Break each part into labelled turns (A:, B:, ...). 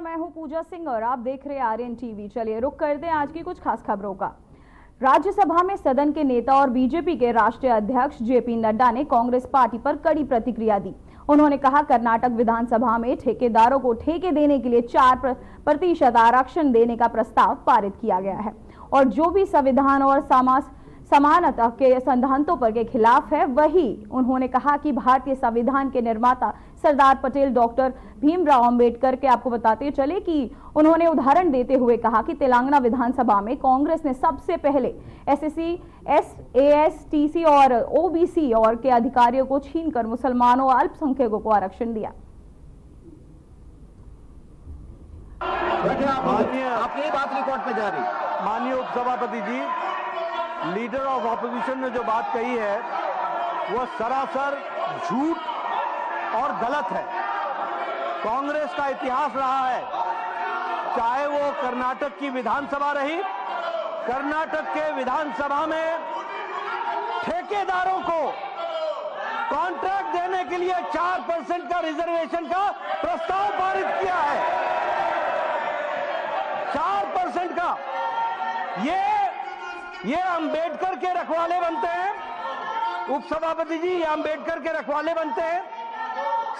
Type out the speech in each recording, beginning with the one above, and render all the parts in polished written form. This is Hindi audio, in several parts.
A: नमस्कार, मैं हूं पूजा सिंह और आप देख रहे हैं आर्यन टीवी। चलिए रुक कर दें आज की कुछ खास खबरों का। राज्यसभा में सदन के नेता और बीजेपी के राष्ट्रीय अध्यक्ष जेपी नड्डा ने कांग्रेस पार्टी पर कड़ी प्रतिक्रिया दी। उन्होंने कहा, कर्नाटक विधानसभा में ठेकेदारों को ठेके देने के लिए 4% आरक्षण देने का प्रस्ताव पारित किया गया है और जो भी संविधान और समानता के सिद्धांतों पर के खिलाफ है। वही उन्होंने कहा कि भारतीय संविधान के निर्माता सरदार पटेल डॉक्टर भीमराव अंबेडकर के आपको बताते चले कि उन्होंने उदाहरण देते हुए कहा कि तेलंगाना विधानसभा में कांग्रेस ने सबसे पहले एसएससी, एसटी और ओबीसी और के अधिकारियों को छीनकर मुसलमानों और अल्पसंख्यकों को आरक्षण दिया।
B: आपकी बात रिकॉर्ड पे जा रही।
C: माननीय उपसभापति जी, लीडर ऑफ ऑपोजिशन ने जो बात कही है वह सरासर झूठ और गलत है। कांग्रेस का इतिहास रहा है, चाहे वो कर्नाटक की विधानसभा रही, कर्नाटक के विधानसभा में ठेकेदारों को कॉन्ट्रैक्ट देने के लिए 4% का रिजर्वेशन का प्रस्ताव पारित किया है। 4% का। ये अंबेडकर के रखवाले बनते हैं। उपसभापति जी, ये अंबेडकर के रखवाले बनते हैं।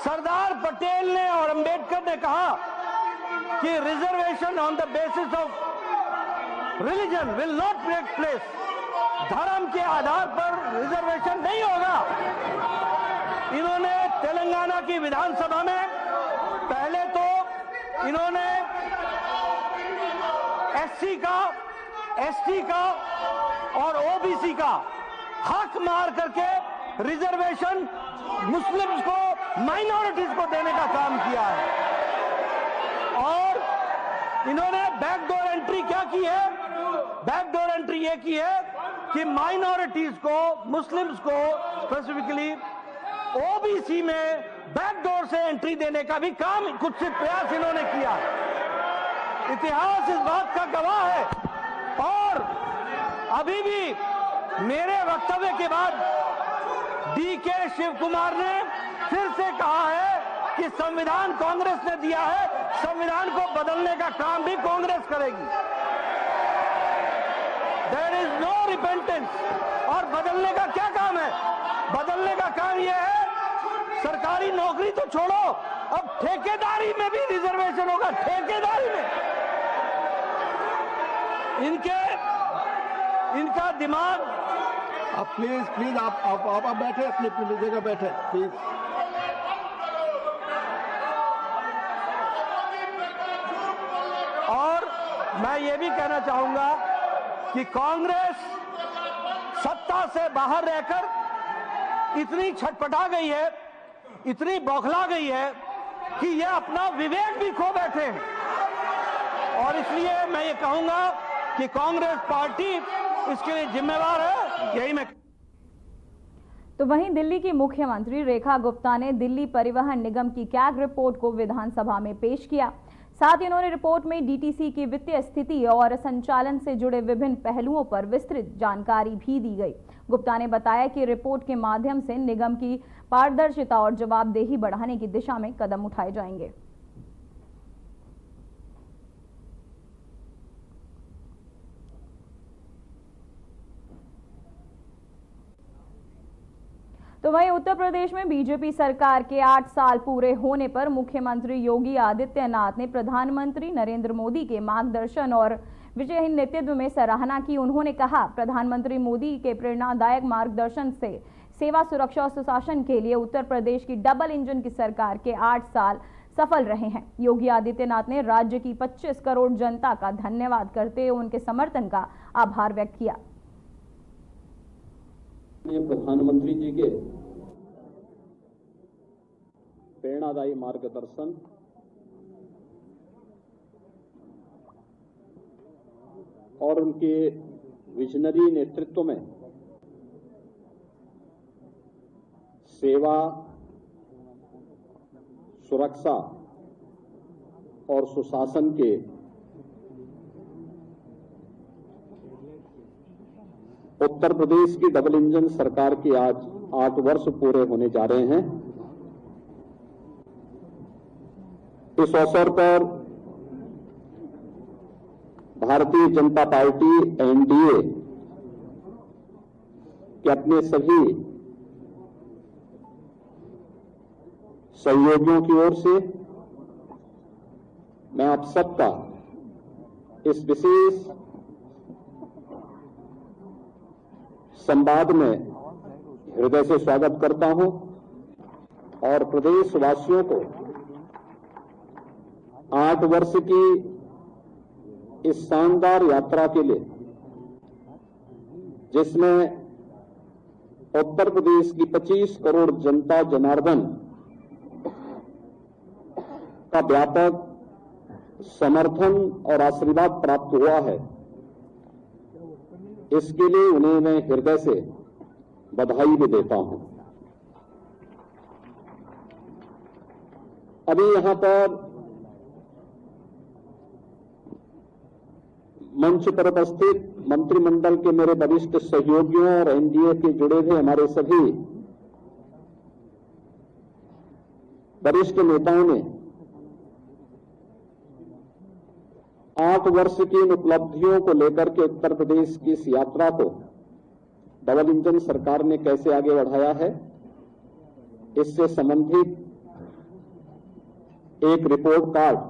C: सरदार पटेल ने और अंबेडकर ने कहा कि reservation on the basis of religion will not take place. धर्म के आधार पर रिजर्वेशन नहीं होगा। इन्होंने तेलंगाना की विधानसभा में पहले तो इन्होंने एससी का, एसटी का और ओबीसी का हक मार करके रिजर्वेशन मुस्लिम्स को, माइनॉरिटीज को देने का काम किया है। और इन्होंने बैकडोर एंट्री क्या की है? बैकडोर एंट्री ये की है कि माइनॉरिटीज को, मुस्लिम्स को स्पेसिफिकली ओबीसी में बैकडोर से एंट्री देने का भी काम, कुछ प्रयास इन्होंने किया। इतिहास इस बात का गवाह है। और अभी भी मेरे वक्तव्य के बाद डीके शिव कुमार ने फिर से कहा है कि संविधान कांग्रेस ने दिया है, संविधान को बदलने का काम भी कांग्रेस करेगी। There is no repentance. और बदलने का क्या काम है? बदलने का काम यह है, सरकारी नौकरी तो छोड़ो, अब ठेकेदारी में भी रिजर्वेशन होगा। ठेकेदारी में इनका दिमाग।
B: आप प्लीज आप बैठे, अपनी जगह बैठे प्लीज।
C: और मैं ये भी कहना चाहूंगा कि कांग्रेस सत्ता से बाहर रहकर इतनी छटपटा गई है, इतनी बौखला गई है कि ये अपना विवेक भी खो बैठे हैं। और इसलिए मैं ये कहूंगा कि कांग्रेस पार्टी इसके लिए जिम्मेवार है। यही मैं।
A: तो वहीं दिल्ली की मुख्यमंत्री रेखा गुप्ता ने दिल्ली परिवहन निगम की कैग रिपोर्ट को विधानसभा में पेश किया। साथ ही उन्होंने रिपोर्ट में डीटीसी की वित्तीय स्थिति और संचालन से जुड़े विभिन्न पहलुओं पर विस्तृत जानकारी भी दी गई। गुप्ता ने बताया कि रिपोर्ट के माध्यम से निगम की पारदर्शिता और जवाबदेही बढ़ाने की दिशा में कदम उठाए जाएंगे। तो वहीं उत्तर प्रदेश में बीजेपी सरकार के 8 साल पूरे होने पर मुख्यमंत्री योगी आदित्यनाथ ने प्रधानमंत्री नरेंद्र मोदी के मार्गदर्शन और विजयहीन नेतृत्व में सराहना की। उन्होंने कहा, प्रधानमंत्री मोदी के प्रेरणादायक मार्गदर्शन से सेवा, सुरक्षा और सुशासन के लिए उत्तर प्रदेश की डबल इंजन की सरकार के 8 साल सफल रहे हैं। योगी आदित्यनाथ ने राज्य की 25 करोड़ जनता का धन्यवाद करते हुए उनके समर्थन का आभार व्यक्त किया।
D: प्रधानमंत्री जी के प्रेरणादायी मार्गदर्शन और उनके विजनरी नेतृत्व में सेवा, सुरक्षा और सुशासन के उत्तर प्रदेश की डबल इंजन सरकार के आज 8 वर्ष पूरे होने जा रहे हैं। इस अवसर पर भारतीय जनता पार्टी एनडीए के अपने सभी सहयोगियों की ओर से मैं आप सबका इस विशेष संवाद में हृदय से स्वागत करता हूं और प्रदेशवासियों को 8 वर्ष की इस शानदार यात्रा के लिए, जिसमें उत्तर प्रदेश की 25 करोड़ जनता जनार्दन का व्यापक समर्थन और आशीर्वाद प्राप्त हुआ है, इसके लिए उन्हें मैं हृदय से बधाई भी देता हूं। अभी यहां पर मंच पर उपस्थित मंत्रिमंडल के मेरे वरिष्ठ सहयोगियों और एनडीए के जुड़े हुए हमारे सभी वरिष्ठ नेताओं ने 8 वर्ष की इन उपलब्धियों को लेकर के उत्तर प्रदेश की इस यात्रा को डबल इंजन सरकार ने कैसे आगे बढ़ाया है, इससे संबंधित एक रिपोर्ट कार्ड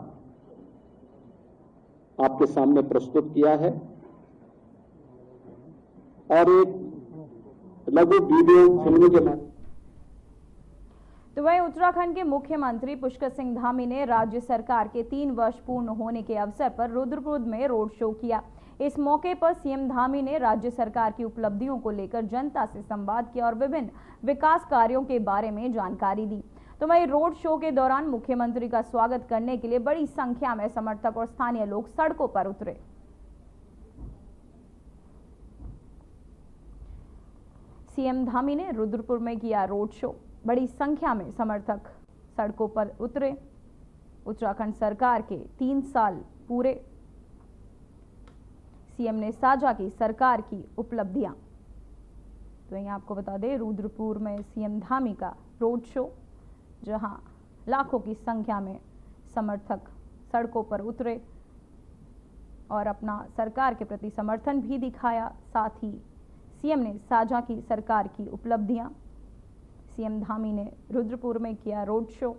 D: आपके सामने प्रस्तुत किया है और एक लघु वीडियो फिल्म के माध्यम।
A: तो वहीं उत्तराखंड के मुख्यमंत्री पुष्कर सिंह धामी ने राज्य सरकार के 3 वर्ष पूर्ण होने के अवसर पर रुद्रपुर में रोड शो किया। इस मौके पर सीएम धामी ने राज्य सरकार की उपलब्धियों को लेकर जनता से संवाद किया और विभिन्न विकास कार्यों के बारे में जानकारी दी। तो वहीं रोड शो के दौरान मुख्यमंत्री का स्वागत करने के लिए बड़ी संख्या में समर्थक और स्थानीय लोग सड़कों पर उतरे। सीएम धामी ने रुद्रपुर में किया रोड शो, बड़ी संख्या में समर्थक सड़कों पर उतरे। उत्तराखंड सरकार के 3 साल पूरे, सीएम ने साझा की सरकार की उपलब्धियां। तो यहीं आपको बता दें, रुद्रपुर में सीएम धामी का रोड शो, जहां लाखों की संख्या में समर्थक सड़कों पर उतरे और अपना सरकार के प्रति समर्थन भी दिखाया। साथ ही सीएम ने साझा की सरकार की उपलब्धियां। सीएम धामी ने रुद्रपुर में किया रोड शो,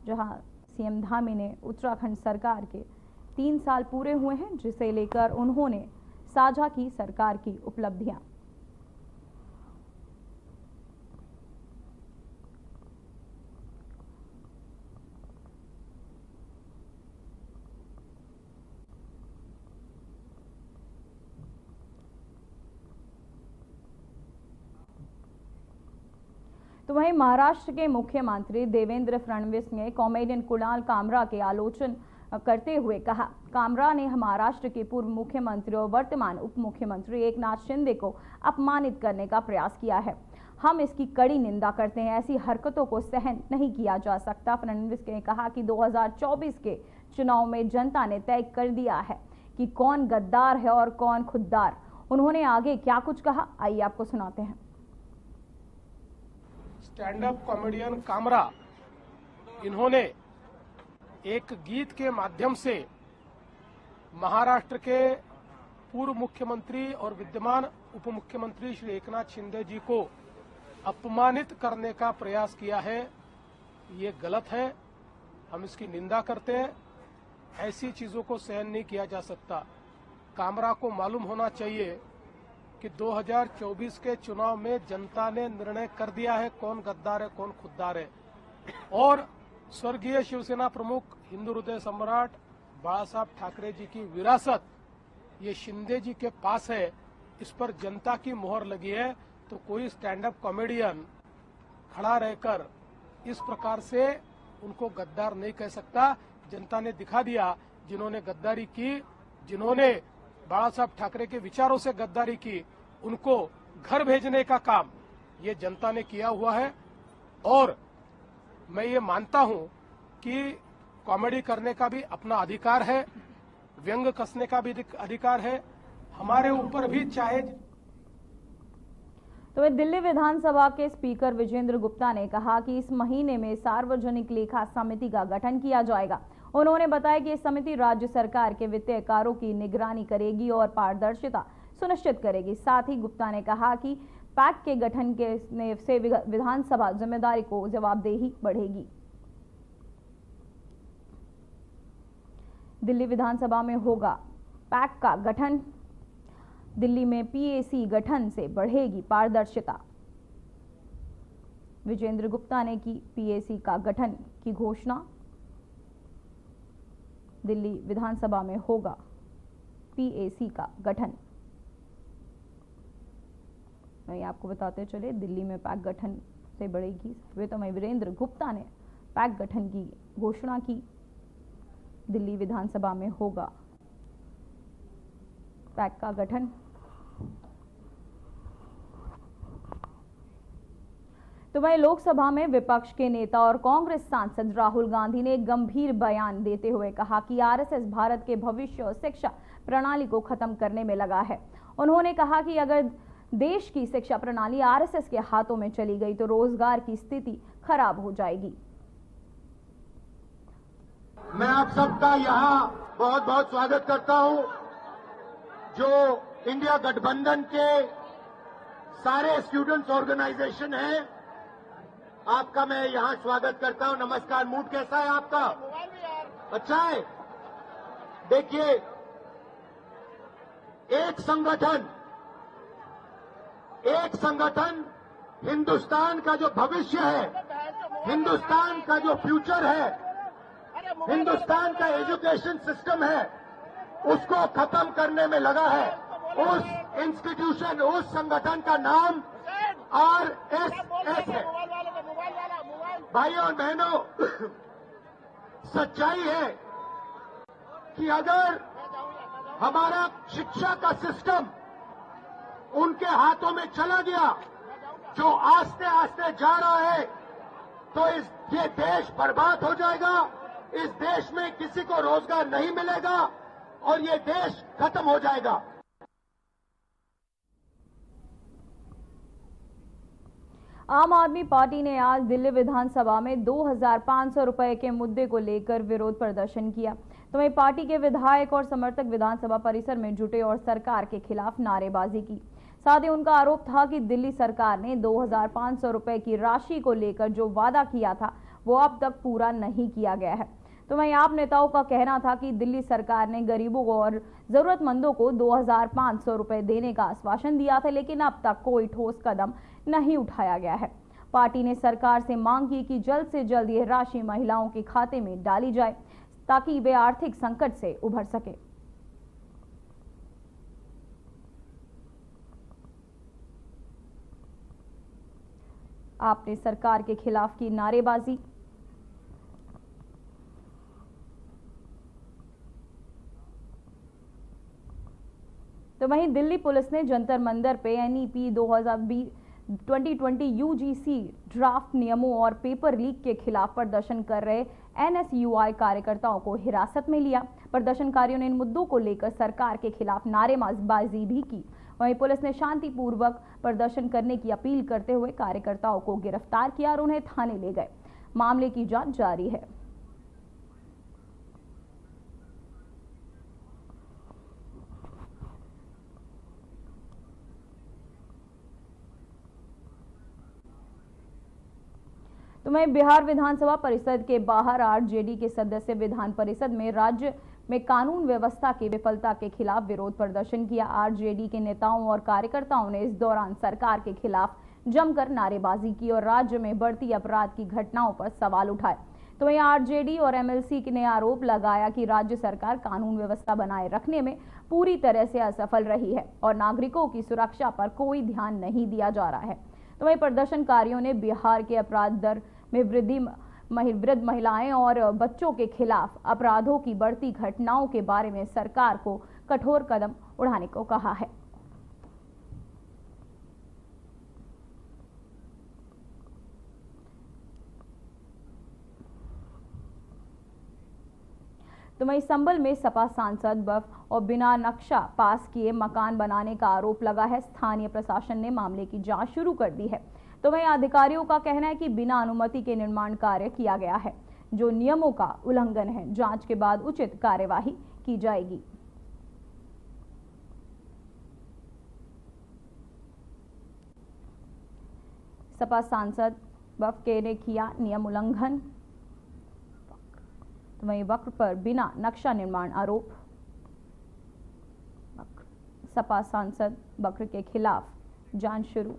A: जहां सीएम धामी ने उत्तराखंड सरकार के 3 साल पूरे हुए हैं, जिसे लेकर उन्होंने साझा की सरकार की उपलब्धियां। तो वहीं महाराष्ट्र के मुख्यमंत्री देवेंद्र फडणवीस ने कॉमेडियन कुणाल कामरा के आलोचना करते हुए कहा, कामरा ने महाराष्ट्र के पूर्व मुख्यमंत्री और वर्तमान उप मुख्यमंत्री एकनाथ शिंदे को अपमानित करने का प्रयास किया है। हम इसकी कड़ी निंदा करते हैं, ऐसी हरकतों को सहन नहीं किया जा सकता। फडणवीस ने कहा कि 2024 के चुनाव में जनता ने तय कर दिया है कि कौन गद्दार है और कौन खुददार। उन्होंने आगे क्या कुछ कहा, आइए आपको सुनाते हैं।
E: स्टैंड अप कॉमेडियन कामरा, इन्होंने एक गीत के माध्यम से महाराष्ट्र के पूर्व मुख्यमंत्री और विद्यमान उप मुख्यमंत्री श्री एकनाथ शिंदे जी को अपमानित करने का प्रयास किया है। ये गलत है, हम इसकी निंदा करते हैं। ऐसी चीजों को सहन नहीं किया जा सकता। कामरा को मालूम होना चाहिए कि 2024 के चुनाव में जनता ने निर्णय कर दिया है कौन गद्दार है कौन खुददार है, और स्वर्गीय शिवसेना प्रमुख हिंदू हृदय सम्राट बाला साहब ठाकरे जी की विरासत ये शिंदे जी के पास है। इस पर जनता की मोहर लगी है। तो कोई स्टैंड अप कॉमेडियन खड़ा रहकर इस प्रकार से उनको गद्दार नहीं कह सकता। जनता ने दिखा दिया, जिन्होंने गद्दारी की, जिन्होंने बाला साहब ठाकरे के विचारों से गद्दारी की, उनको घर भेजने का काम ये जनता ने किया हुआ है। और मैं ये मानता हूं कि कॉमेडी करने का भी अपना अधिकार है, व्यंग कसने का भी अधिकार है। हमारे ऊपर भी चाहे।
A: तो दिल्ली विधानसभा के स्पीकर विजेंद्र गुप्ता ने कहा कि इस महीने में सार्वजनिक लेखा समिति का गठन किया जाएगा। उन्होंने बताया कि ये समिति राज्य सरकार के वित्तीय कार्यों की निगरानी करेगी और पारदर्शिता सुनिश्चित करेगी। साथ ही गुप्ता ने कहा कि पैक के गठन से विधानसभा जिम्मेदारी को जवाबदेही बढ़ेगी। दिल्ली विधानसभा में होगा पैक का गठन, दिल्ली में पीएसी गठन से बढ़ेगी पारदर्शिता। विजेंद्र गुप्ता ने की पीएसी का गठन की घोषणा। दिल्ली विधानसभा में होगा पीएसी का गठन। वहीं आपको बताते चले, दिल्ली में पैक गठन से बढ़ेगी। वित्त मंत्री वीरेंद्र गुप्ता ने पैक गठन की घोषणा की। दिल्ली विधानसभा में होगा पैक का गठन। तो वहीं लोकसभा में विपक्ष के नेता और कांग्रेस सांसद राहुल गांधी ने एक गंभीर बयान देते हुए कहा कि आरएसएस भारत के भविष्य और शिक्षा प्रणाली को खत्म करने में लगा है। उन्होंने कहा कि अगर देश की शिक्षा प्रणाली आरएसएस के हाथों में चली गई तो रोजगार की स्थिति खराब हो जाएगी।
F: मैं आप सबका यहां बहुत बहुत स्वागत करता हूं। जो इंडिया गठबंधन के सारे स्टूडेंट्स ऑर्गेनाइजेशन हैं, आपका मैं यहां स्वागत करता हूं। नमस्कार। मूड कैसा है आपका? अच्छा है। देखिए, एक संगठन हिंदुस्तान का जो भविष्य है, हिंदुस्तान का जो फ्यूचर है, हिंदुस्तान का एजुकेशन सिस्टम है, उसको खत्म करने में लगा है। उस इंस्टीट्यूशन, उस संगठन का नाम आरएसएस है। भाइयों और बहनों, सच्चाई है कि अगर हमारा शिक्षा का सिस्टम उनके हाथों में चला गया, जो आस्ते आस्ते जा रहा है, तो ये देश बर्बाद हो जाएगा। इस देश में किसी को रोजगार नहीं मिलेगा और ये देश खत्म हो जाएगा।
A: आम आदमी पार्टी ने आज दिल्ली विधानसभा में 2500 रुपए के मुद्दे को लेकर विरोध प्रदर्शन किया। तो वहीं पार्टी के विधायक और समर्थक विधानसभा परिसर में जुटे और सरकार के खिलाफ नारेबाजी की। साथ ही उनका आरोप था कि दिल्ली सरकार ने 2500 रुपए की राशि को लेकर जो वादा किया था वो अब तक पूरा नहीं किया गया है। तो वहीं आप नेताओं का कहना था कि दिल्ली सरकार ने गरीबों और जरूरतमंदों को 2500 रुपए देने का आश्वासन दिया था, लेकिन अब तक कोई ठोस कदम नहीं उठाया गया है। पार्टी ने सरकार से मांग की कि जल्द से जल्द यह राशि महिलाओं के खाते में डाली जाए ताकि वे आर्थिक संकट से उभर सके। आपने सरकार के खिलाफ की नारेबाजी। तो वहीं दिल्ली पुलिस ने जंतर मंतर पे एनईपी 2020 यूजीसी ड्राफ्ट नियमों और पेपर लीक के खिलाफ प्रदर्शन कर रहे एनएसयूआई कार्यकर्ताओं को हिरासत में लिया। प्रदर्शनकारियों ने इन मुद्दों को लेकर सरकार के खिलाफ नारेबाजी भी की। वहीं पुलिस ने शांतिपूर्वक प्रदर्शन करने की अपील करते हुए कार्यकर्ताओं को गिरफ्तार किया और उन्हें थाने ले गए। मामले की जांच जारी है। तो वहीं बिहार विधानसभा परिषद के बाहर आरजेडी के सदस्य विधान परिषद में राज्य में कानून व्यवस्था की विफलता के खिलाफ विरोध प्रदर्शन किया। आरजेडी के नेताओं और कार्यकर्ताओं ने इस दौरान सरकार के खिलाफ जमकर नारेबाजी की और राज्य में बढ़ती अपराध की घटनाओं पर सवाल उठाए। तो वहीं आरजेडी और एमएलसी ने आरोप लगाया कि राज्य सरकार कानून व्यवस्था बनाए रखने में पूरी तरह से असफल रही है और नागरिकों की सुरक्षा पर कोई ध्यान नहीं दिया जा रहा है। तो वहीं प्रदर्शनकारियों ने बिहार के अपराध दर में वृद्ध महिलाएं और बच्चों के खिलाफ अपराधों की बढ़ती घटनाओं के बारे में सरकार को कठोर कदम उठाने को कहा है। तो वहीं संभल में सपा सांसद बफ और बिना नक्शा पास किए मकान बनाने का आरोप लगा है। स्थानीय प्रशासन ने मामले की जांच शुरू कर दी है। तो वहीं अधिकारियों का कहना है कि बिना अनुमति के निर्माण कार्य किया गया है। जो नियमों का उल्लंघन है। जांच के बाद उचित कार्यवाही की जाएगी। सपा सांसद बफके ने किया नियम उल्लंघन, तो वहीं वक्र पर बिना नक्शा निर्माण आरोप। सपा सांसद बकर के खिलाफ जांच शुरू।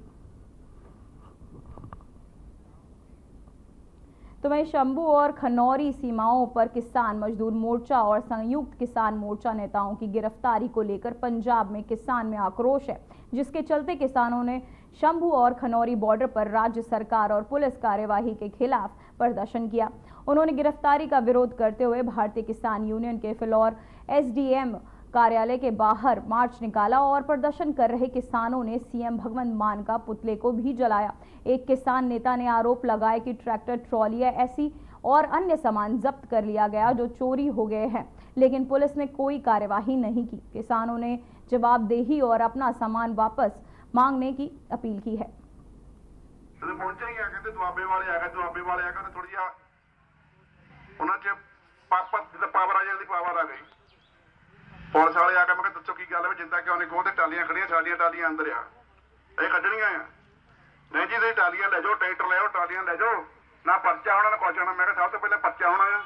A: तो वहीं शंभू और खनौरी सीमाओं पर किसान मजदूर मोर्चा और संयुक्त किसान मोर्चा नेताओं की गिरफ्तारी को लेकर पंजाब में किसान में आक्रोश है, जिसके चलते किसानों ने शंभू और खनौरी बॉर्डर पर राज्य सरकार और पुलिस कार्यवाही के खिलाफ प्रदर्शन किया। उन्होंने गिरफ्तारी का विरोध करते हुए भारतीय किसान यूनियन के फ्लोर एसडीएम कार्यालय के बाहर मार्च निकाला और प्रदर्शन कर रहे किसानों ने सीएम भगवंत मान का पुतले को भी जलाया। एक किसान नेता ने आरोप लगाया कि ट्रैक्टर, ट्रॉलियां ऐसी और अन्य सामान जब्त कर लिया गया जो चोरी हो गए हैं, लेकिन पुलिस ने कोई कार्यवाही नहीं की। किसानों ने जवाबदेही और अपना सामान वापस मांगने की अपील की है।
G: पुलिस वाले आके मैं दसो की गल है, चिंता क्यों नहीं, कहते टालियां खड़ियां, साडियां टालियां अंदर आ, ये कड्ढनियां आ। नहीं जी, तुम टालियां ले जाओ, ट्रैक्टर ले आओ, टालियां ले जाओ, ना पर्चा होना ना कुछ होना। मैं सब तो पहले पर्चा होना है,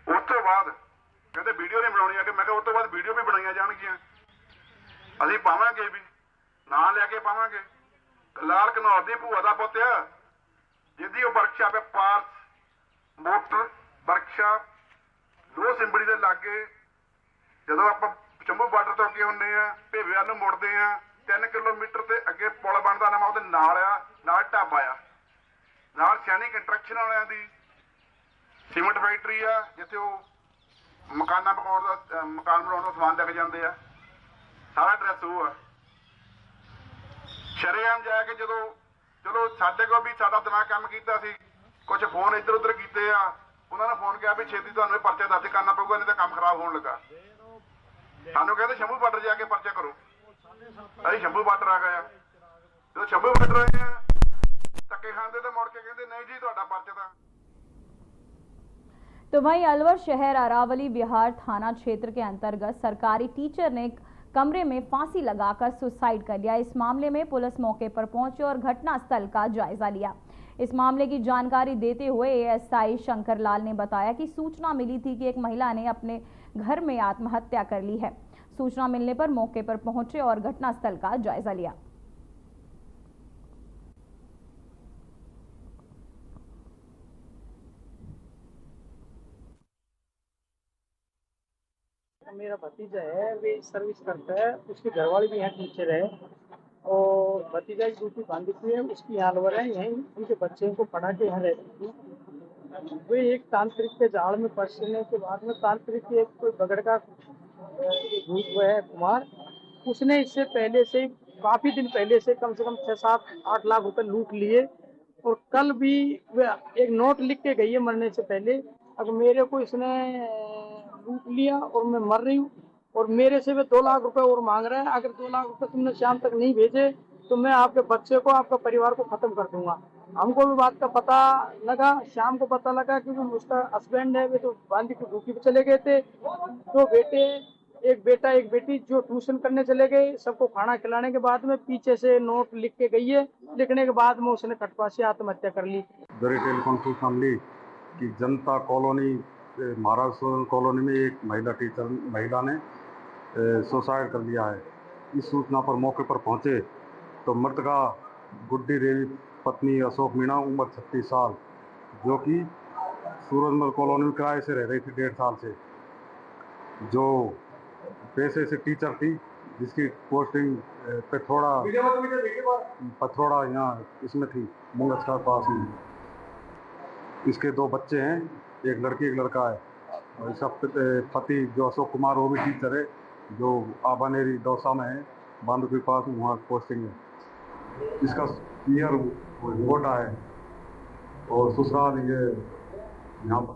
G: उस तो बाद कहते वीडियो नहीं बनानी है। मैं उस तो बाद वीडियो भी बनाई जाएगियां, असीं पावांगे भी, ना लैके पावांगे। लाल घनौर दी भूआ दा पुत्त आ, जिहदी ओह वर्कशाप है, पार्स मोटर वर्कशाप, दो सिंबड़ी दे लागे। ਜਦੋਂ ਆਪਾਂ ਸ਼ੰਭੂ ਬਾਰਡਰ ਤੋਂ ਅੱਗੇ ਹੁੰਦੇ ਆ, ਭੇਵੇ ਵੱਲ ਨੂੰ ਮੁੜਦੇ ਆ, 3 ਕਿਲੋਮੀਟਰ ਤੇ ਅੱਗੇ ਪੁਲ ਬਣਦਾ ਨਵਾਂ, ਉਹਦੇ ਨਾਲ ਆ, ਨਾਲ ਢਾਬਾ ਆ, ਨਾਲ ਸੈਣੀ ਕੰਸਟਰਕਸ਼ਨ ਵਾਲਿਆਂ ਦੀ ਸੀਮੈਂਟ ਫੈਕਟਰੀ ਆ, ਜਿੱਥੇ ਉਹ ਮਕਾਨ ਬਣਾਉਣ ਦਾ ਸਮਾਨ ਲੈ ਕੇ ਜਾਂਦੇ ਆ। ਸਾਰਾ ਐਡਰੈਸ ਉਹ ਆ। ਸ਼ਰੇਆਮ ਜਾ ਕੇ ਜਦੋਂ ਚਲੋ ਸਾਡੇ ਕੋਲ ਵੀ ਸਾਡਾ ਦਿਮਾਗ ਕੰਮ ਕੀਤਾ ਸੀ, ਕੁਝ ਫੋਨ ਇੱਧਰ ਉੱਧਰ ਕੀਤੇ ਆ, ਉਹਨਾਂ ਨੇ ਫੋਨ ਕਿਹਾ ਵੀ ਛੇਤੀ ਤੁਹਾਨੂੰ ਇਹ ਪਰਚਾ ਦਰਜ ਕਰਨਾ ਪਊਗਾ, ਨਹੀਂ ਤਾਂ ਕੰਮ ਖਰਾਬ ਹੋਣ ਲੱਗਾ। ਸਾਨੂੰ ਕਹਿੰਦੇ ਸ਼ੰਭੂ ਬਾਰਡਰ ਜਾ ਕੇ ਪਰਚਾ ਕਰੋ। ਅਸੀਂ ਸ਼ੰਭੂ ਬਾਰਡਰ ਆ ਗਏ ਆ, ਜਦੋਂ ਸ਼ੰਭੂ ਬਾਰਡਰ ਆਏ ਆ ਧੱਕੇ ਖਾਂਦੇ ਤੇ ਮੁੜ ਕੇ ਕਹਿੰਦੇ नहीं जी ਤੁਹਾਡਾ ਪਰਚਾ ਤਾਂ।
A: तो वहीं अलवर शहर अरावली विहार थाना क्षेत्र के अंतर्गत सरकारी टीचर ने कमरे में फांसी लगाकर सुसाइड कर लिया। इस मामले में पुलिस मौके पर पहुंची और घटनास्थल का जायजा लिया। इस मामले की जानकारी देते हुए एएसआई शंकर लाल ने बताया कि सूचना मिली थी कि एक महिला ने अपने घर में आत्महत्या कर ली है। सूचना मिलने पर मौके पर पहुंचे और घटनास्थल का जायजा लिया।
H: मेरा भतीजा है, वे सर्विस करता है, उसके घर वाले भी यहाँ टीचर है और भतीजा की ड्यूटी बांधीपुर है, उसकी यहाँ अलवर है, यहीं उनके बच्चे को पढ़ा के यहाँ रहती थी। वे एक तांत्रिक के जाल में फंसने के बाद में तांत्रिक के एक कोई बगड़ का भूत है कुमार, उसने इससे पहले से काफी दिन पहले से कम 6-7-8 लाख रुपए लूट लिए और कल भी वे एक नोट लिख के गई है मरने से पहले, अगर मेरे को इसने लूट लिया और मैं मर रही हूँ और मेरे से वे 2 लाख रुपए और मांग रहा है। अगर 2 लाख रुपए तुमने शाम तक नहीं भेजे तो मैं आपके बच्चे को, आपका परिवार को खत्म कर दूंगा। हमको भी बात का पता लगा, शाम को पता लगा क्योंकि उसका हस्बैंड है, वे तो बांदी की ड्यूटी पे चले गए थे। 2 बेटे, एक बेटा एक बेटी जो ट्यूशन करने चले गए, सबको खाना खिलाने के बाद में पीछे से नोट लिख के गई है, लिखने के बाद में उसने कटवा से आत्महत्या कर ली।
I: कि जनता कॉलोनी, महाराष्ट्र कॉलोनी में एक महिला ने सुसाइड कर लिया है। इस सूचना पर मौके पर पहुंचे तो मृतका गुड्डी देवी पत्नी अशोक मीणा उम्र 36 साल, जो कि सूरजमल कॉलोनी में किराए से रह रही थी 1.5 साल से, जो पेशे से टीचर थी, जिसकी पोस्टिंग पथरोड़ा यहाँ इसमें थी, मुंगस का पास में। इसके 2 बच्चे हैं, एक लड़की एक लड़का है, और इसका पति जो अशोक कुमार वो भी टीचर है, जो आबानेरी दौसा में है, बांध के पास वहाँ पोस्टिंग है। इसका पियर गोटा है और ससुराल ये यहाँ पर।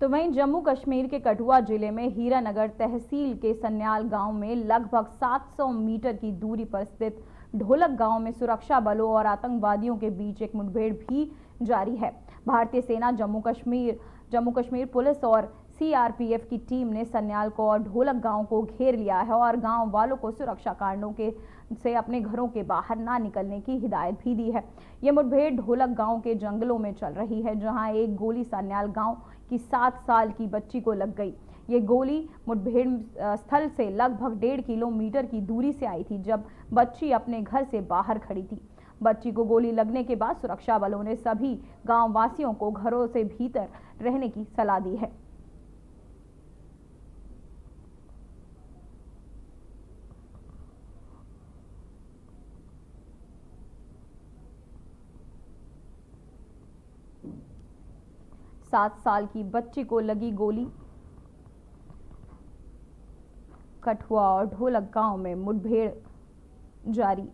A: तो वहीं जम्मू कश्मीर के कठुआ जिले में हीरानगर तहसील के सन्याल गांव में लगभग 700 मीटर की दूरी पर स्थित ढोलक गांव में सुरक्षा बलों और आतंकवादियों के बीच एक मुठभेड़ भी जारी है। भारतीय सेना, जम्मू कश्मीर पुलिस और सीआरपीएफ की टीम ने सन्यालको और ढोलक गांव को घेर लिया है और गांव वालों को सुरक्षा कारणों से अपने घरों के बाहर ना निकलने की हिदायत भी दी है। ये मुठभेड़ ढोलक गांव के जंगलों में चल रही है, जहां एक गोली सन्याल गांव की 7 साल की बच्ची को लग गई। ये गोली मुठभेड़ स्थल से लगभग 1.5 किलोमीटर की दूरी से आई थी, जब बच्ची अपने घर से बाहर खड़ी थी। बच्ची को गोली लगने के बाद सुरक्षा बलों ने सभी गांव वासियों को घरों से भीतर रहने की सलाह दी है। सात साल की बच्ची को लगी गोली। कठुआ और ढोलक गांव में मुठभेड़ जारी।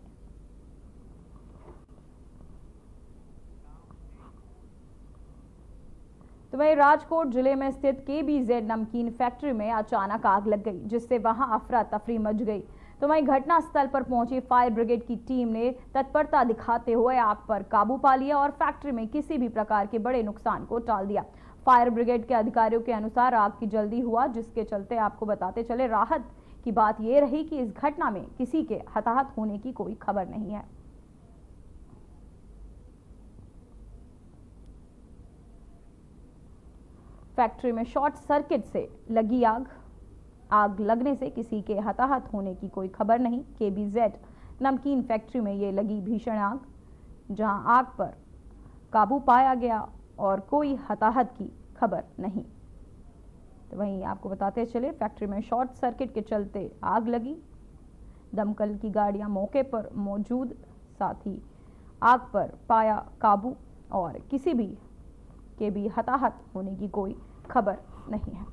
A: तो वहीं राजकोट जिले में स्थित KBZ नमकीन फैक्ट्री में अचानक आग लग गई, जिससे वहां अफरा तफरी मच गई। तो वहीं घटना स्थल पर पहुंची फायर ब्रिगेड की टीम ने तत्परता दिखाते हुए आग पर काबू पा लिया और फैक्ट्री में किसी भी प्रकार के बड़े नुकसान को टाल दिया। फायर ब्रिगेड के अधिकारियों के अनुसार आग की जल्दी हुआ, जिसके चलते आपको बताते चले राहत की बात यह रही कि इस घटना में किसी के हताहत होने की कोई खबर नहीं है। फैक्ट्री में शॉर्ट सर्किट से लगी आग लगने से किसी के हताहत होने की कोई खबर नहीं। KBZ नमकीन फैक्ट्री में ये लगी भीषण आग, जहां आग पर काबू पाया गया और कोई हताहत की खबर नहीं। तो वहीं आपको बताते चले फैक्ट्री में शॉर्ट सर्किट के चलते आग लगी। दमकल की गाड़ियां मौके पर मौजूद, साथ ही आग पर पाया काबू और किसी भी के भी हताहत होने की कोई खबर नहीं है।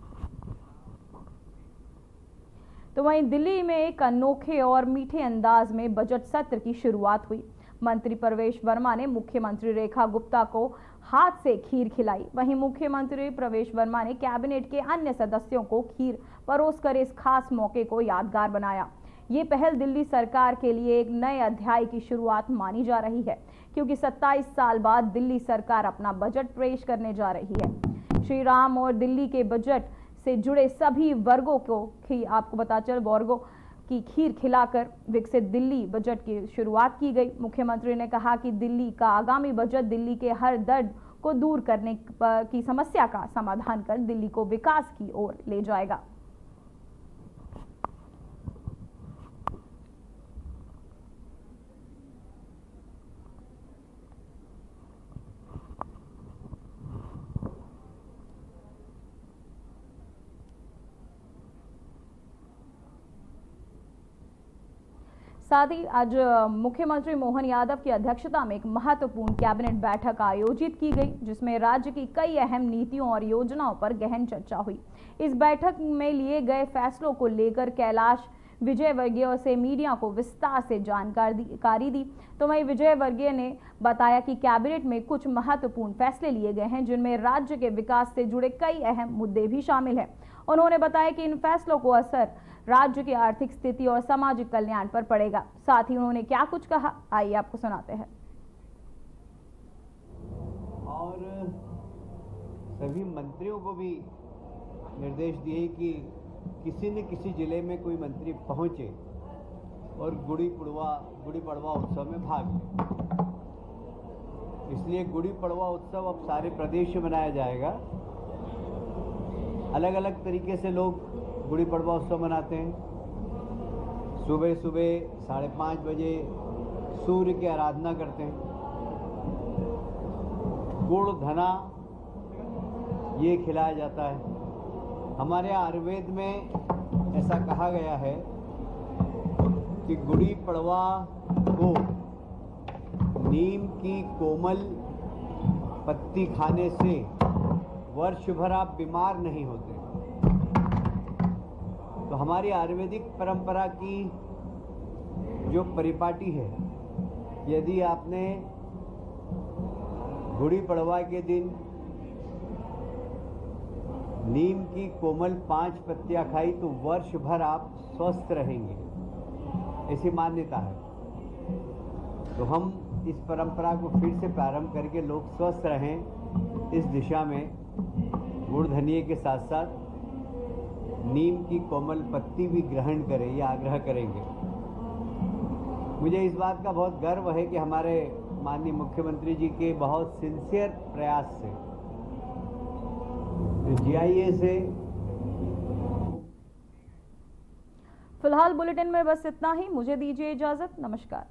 A: तो वहीं दिल्ली में एक अनोखे और मीठे अंदाज में बजट सत्र की शुरुआत हुई। मंत्री प्रवेश वर्मा ने मुख्यमंत्री रेखा गुप्ता को हाथ से खीर खिलाई। वहीं मुख्यमंत्री प्रवेश वर्मा ने कैबिनेट के अन्य सदस्यों को खीर परोसकर इस खास मौके को यादगार बनाया। ये पहल दिल्ली सरकार के लिए एक नए अध्याय की शुरुआत मानी जा रही है, क्योंकि 27 साल बाद दिल्ली सरकार अपना बजट पेश करने जा रही है। श्री राम और दिल्ली के बजट से जुड़े सभी वर्गों को आपको बता चल वर्गों की खीर खिलाकर विकसित दिल्ली बजट की शुरुआत की गई। मुख्यमंत्री ने कहा कि दिल्ली का आगामी बजट दिल्ली के हर दर्द को दूर करने की समस्या का समाधान कर दिल्ली को विकास की ओर ले जाएगा। साथ ही आज मुख्यमंत्री मोहन यादव की अध्यक्षता में एक महत्वपूर्ण कैबिनेट बैठक आयोजित की गई, जिसमें राज्य की कई अहम नीतियों और योजनाओं पर गहन चर्चा हुई। इस बैठक में लिए गए फैसलों को लेकर कैलाश विजयवर्गीय से मीडिया को विस्तार से जानकारी दी। तो वहीं विजयवर्गीय ने बताया कि कैबिनेट में कुछ महत्वपूर्ण फैसले लिए गए हैं, जिनमें राज्य के विकास से जुड़े कई अहम मुद्दे भी शामिल हैं। उन्होंने बताया कि इन फैसलों को असर राज्य की आर्थिक स्थिति और सामाजिक कल्याण पर पड़ेगा। साथ ही उन्होंने क्या कुछ कहा, आइए आपको सुनाते हैं।
J: और सभी मंत्रियों को भी निर्देश दिए कि किसी न किसी जिले में कोई मंत्री पहुंचे और गुड़ी पड़वा उत्सव में भाग ले। इसलिए गुड़ी पड़वा उत्सव अब सारे प्रदेश में मनाया जाएगा। अलग अलग तरीके से लोग गुड़ी पड़वा उत्सव मनाते हैं। सुबह 5:30 बजे सूर्य की आराधना करते हैं। गुड़ धना ये खिलाया जाता है। हमारे आयुर्वेद में ऐसा कहा गया है कि गुड़ी पड़वा को नीम की कोमल पत्ती खाने से वर्ष भर आप बीमार नहीं होते। तो हमारी आयुर्वेदिक परंपरा की जो परिपाटी है, यदि आपने गुड़ी पड़वा के दिन नीम की कोमल 5 पत्तियां खाई तो वर्ष भर आप स्वस्थ रहेंगे, ऐसी मान्यता है। तो हम इस परंपरा को फिर से प्रारंभ करके लोग स्वस्थ रहें, इस दिशा में गुड़ धनिये के साथ साथ नीम की कोमल पत्ती भी ग्रहण करें, ये आग्रह करेंगे। मुझे इस बात का बहुत गर्व है कि हमारे माननीय मुख्यमंत्री जी के बहुत सिंसियर प्रयास से GIA से।
A: फिलहाल बुलेटिन में बस इतना ही। मुझे दीजिए इजाजत। नमस्कार।